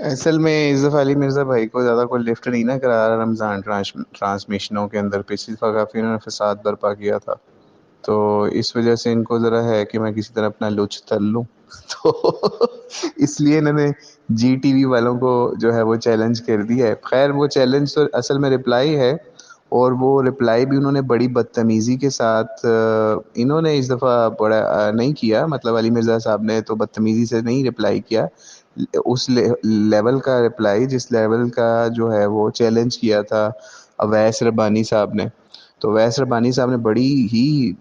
اصل میں عزف علی مرزا بھائی کو زیادہ کوئی لفٹ نہیں نہ کرا رہا رمضان ٹرانسمیشنوں کے اندر، پچھلی دفعہ کافی انہوں نے فساد برپا کیا تھا، تو اس وجہ سے ان کو ذرا ہے کہ میں کسی طرح اپنا لچ تل لوں تو اس لیے انہوں نے جی ٹی وی والوں کو جو ہے وہ چیلنج کر دیا ہے۔ خیر وہ چیلنج تو اصل میں رپلائی ہے، اور وہ رپلائی بھی انہوں نے بڑی بدتمیزی کے ساتھ انہوں نے اس دفعہ بڑا نہیں کیا، مطلب علی مرزا صاحب نے تو بدتمیزی سے نہیں رپلائی کیا، اس لیول کا رپلائی جس لیول کا جو ہے وہ چیلنج کیا تھا اویس ربانی صاحب نے۔ تو اویس ربانی صاحب نے بڑی ہی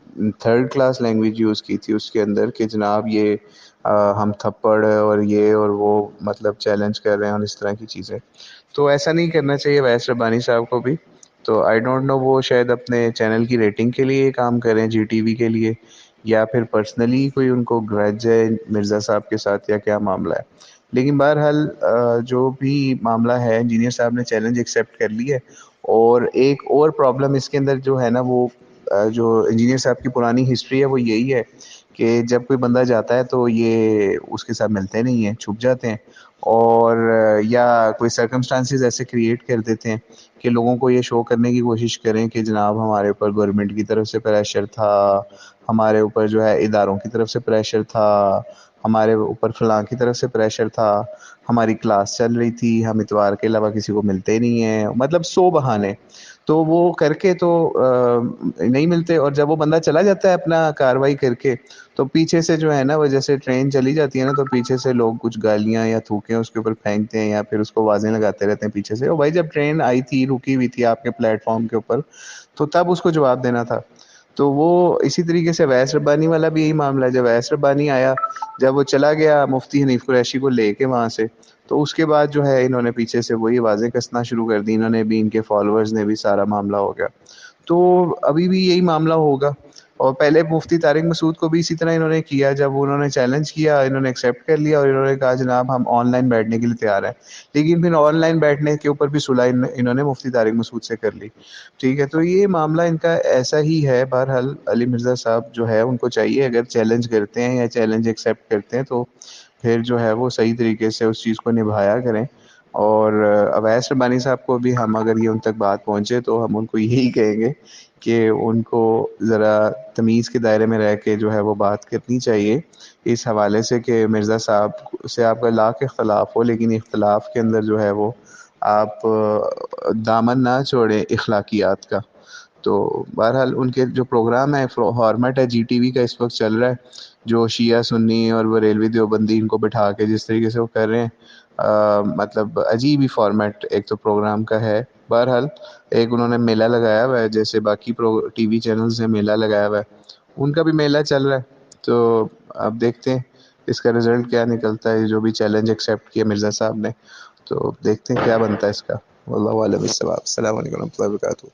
تھرڈ کلاس لینگویج یوز کی تھی اس کے اندر کہ جناب یہ ہم تھپڑ اور یہ اور وہ مطلب چیلنج کر رہے ہیں اور اس طرح کی چیزیں، تو ایسا نہیں کرنا چاہیے اویس ربانی صاحب کو بھی۔ تو آئی ڈونٹ نو وہ شاید اپنے چینل کی ریٹنگ کے لیے کام کریں جی ٹی وی کے لیے، یا پھر پرسنلی کوئی ان کو گرج ہے مرزا صاحب کے ساتھ، یا کیا معاملہ ہے۔ لیکن بہرحال جو بھی معاملہ ہے انجینئر صاحب نے چیلنج ایکسیپٹ کر لی ہے۔ اور ایک اور پرابلم اس کے اندر جو ہے نا وہ جو انجینئر صاحب کی پرانی ہسٹری ہے وہ یہی ہے کہ جب کوئی بندہ جاتا ہے تو یہ اس کے ساتھ ملتے نہیں ہیں، چھپ جاتے ہیں، اور یا کوئی سرکمسٹانسز ایسے کریٹ کر دیتے ہیں کہ لوگوں کو یہ شو کرنے کی کوشش کریں کہ جناب ہمارے اوپر گورنمنٹ کی طرف سے پریشر تھا، ہمارے اوپر جو ہے اداروں کی طرف سے پریشر تھا، ہمارے اوپر فلاں کی طرف سے پریشر تھا، ہماری کلاس چل رہی تھی، ہم اتوار کے علاوہ کسی کو ملتے نہیں ہیں، مطلب سو بہانے تو وہ کر کے تو نہیں ملتے، اور جب وہ بندہ چلا جاتا ہے اپنا کاروائی کر کے تو پیچھے سے جو ہے نا وہ جیسے ٹرین چلی جاتی ہے نا تو پیچھے سے لوگ کچھ گالیاں یا تھوکیں اس کے اوپر پھینکتے ہیں یا پھر اس کو واضح لگاتے رہتے ہیں پیچھے سے، اور بھائی جب ٹرین آئی تھی رکی ہوئی تھی آپ کے پلیٹ فارم کے اوپر تو تب اس کو جواب دینا تھا۔ تو وہ اسی طریقے سے ویس ربانی والا بھی یہی معاملہ ہے، جب ویس ربانی آیا، جب وہ چلا گیا مفتی حنیف قریشی کو لے کے وہاں سے، تو اس کے بعد جو ہے انہوں نے پیچھے سے وہی واضح کسنا شروع کر دی، انہوں نے بھی ان کے فالوورز نے بھی، سارا معاملہ ہو گیا۔ تو ابھی بھی یہی معاملہ ہوگا، اور پہلے مفتی طارق مسعود کو بھی اسی طرح انہوں نے کیا، جب انہوں نے چیلنج کیا انہوں نے ایکسیپٹ کر لیا اور انہوں نے کہا جناب ہم آن لائن بیٹھنے کے لیے تیار ہیں، لیکن پھر آن لائن بیٹھنے کے اوپر بھی صلح انہوں نے مفتی طارق مسعود سے کر لی۔ ٹھیک ہے، تو یہ معاملہ ان کا ایسا ہی ہے۔ بہرحال علی مرزا صاحب جو ہے ان کو چاہیے اگر چیلنج کرتے ہیں یا چیلنج ایکسیپٹ کرتے ہیں تو پھر جو ہے وہ صحیح طریقے سے اس چیز کو نبھایا کریں۔ اور اویس ربانی صاحب کو بھی ہم اگر یہ ان تک بات پہنچے تو ہم ان کو یہی کہیں گے کہ ان کو ذرا تمیز کے دائرے میں رہ کے جو ہے وہ بات کرنی چاہیے اس حوالے سے کہ مرزا صاحب سے آپ کا لاکھ اختلاف ہو، لیکن اختلاف کے اندر جو ہے وہ آپ دامن نہ چھوڑیں اخلاقیات کا۔ تو بہرحال ان کے جو پروگرام ہے فارمیٹ ہے جی ٹی وی کا اس وقت چل رہا ہے، جو شیعہ سنی اور بریلوی دیوبندی ان کو بٹھا کے جس طریقے سے وہ کر رہے ہیں، مطلب عجیب ہی فارمیٹ ایک تو پروگرام کا ہے۔ بہرحال ایک انہوں نے میلہ لگایا ہوا ہے، جیسے باقی ٹی وی چینلز نے میلہ لگایا ہوا ہے، ان کا بھی میلہ چل رہا ہے۔ تو اب دیکھتے ہیں اس کا رزلٹ کیا نکلتا ہے، جو بھی چیلنج ایکسیپٹ کیا مرزا صاحب نے، تو دیکھتے ہیں کیا بنتا ہے اس کا۔ واللہ عالم بالصواب۔ السلام علیکم و رحمۃ اللہ وبرکاتہ۔